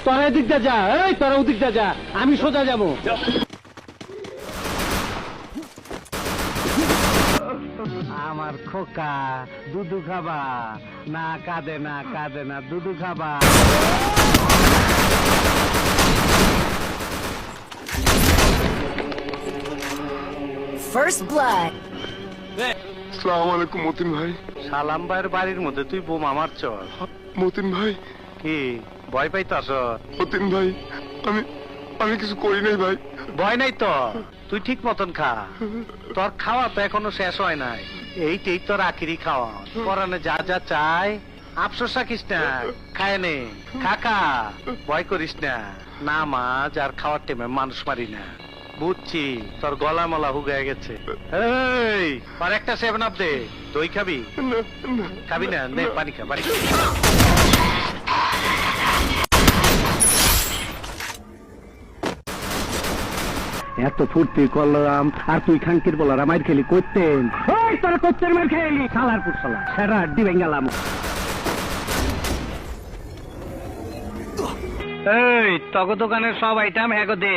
তোরা এদিকটা যা, এই তোরা ওদিকটা যা, আমি সোজা যাবো। আমার খোকা দুধু খাবা না, কাঁদে না কাঁদে না, দুধু খাবা। First blood. আসসালামু আলাইকুম মতিন ভাই। সালাম ভাইয়ের বাড়ির মধ্যে তুই বোমা মারছ? মতিন ভাই, কি ভয় পাইতাছ? মতিন ভাই, আমি আমি কিছু করি নাই ভাই। ভয় নাই তো, তুই ঠিক মতন খা। তোর খাওয়া তো এখনো শেষ হয় নাই, এইটাই তোর আখিরি খাওয়া। পরানে যা যা চাই, আফসোস রাখিস না, খায় নে, কাকা ভয় করিস না। নামাজ আর খাওয়ার টাইমে মানুষ মারি না, বুঝছি। তোর গলা মলা হুগায় গেছে। এই আর একটা 7 আপ দে। দই খাবি? না, না। খাবি না? নে পানি খা, পানি খা। এত ফুর্তি করলাম আর তুই খাঙ্কির বলার মাইর খেলি করতেন। ওই তোর করতেন মাইর খেলি খালার পুরসলা সেরা ডিবেন গেলাম। এই তগ দোকানের সব আইটেম হ্যাগো দে।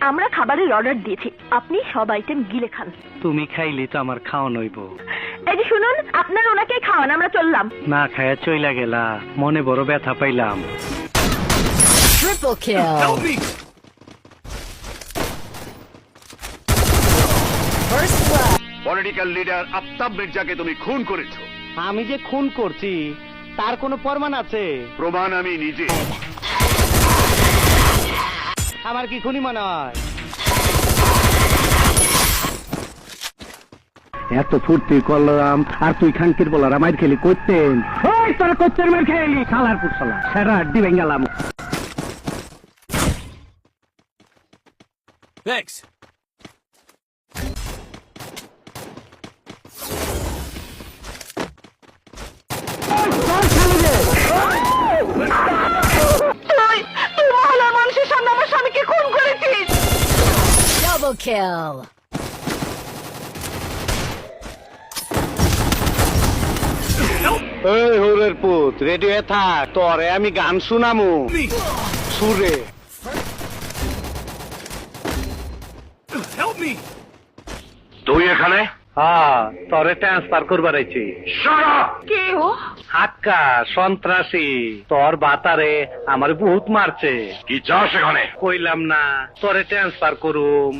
আমরা খাবারের অর্ডার দিয়েছি, আপনি সব আইটেম গিলে খান। তুমি খাইলি তো আমার খাওয়া নইব। এই যে শুনুন, আপনার ওনাকে খাওয়ান, আমরা চললাম। না খায়া চইলা গেলা, মনে বড় ব্যথা পাইলাম। Triple kill. First blood. Political leader Aftab মির্জাকে তুমি খুন করেছো। আমি যে খুন করছি তার কোনো প্রমাণ আছে? প্রমাণ আমি নিজে। আমার কি খুনি মনে হয়? এত ফুর্তি করলাম আর তুই খাঙ্কির বলার মাইর খেলি করতেন। ওই তোর করতেন মাইর খেলি খালার পুরসলা সেরা ডিবেন গেলাম। Thanks. তুই মহলার মানুষের সামনে আমার স্বামীকে খুন করেছিস। Double kill. এই হোরের পুত, রেডি হয়ে থাক, তোরে আমি গান শুনামু সুরে। Help me! তুই এখানে? হ্যাঁ, তোরে ট্রান্সফার করবার আইছি। কে ও? হাক্কা সন্ত্রাসী, তোর বাতারে আমার বহুত মারছে। কি চাস এখানে? কইলাম না তোরে ট্রান্সফার করুম।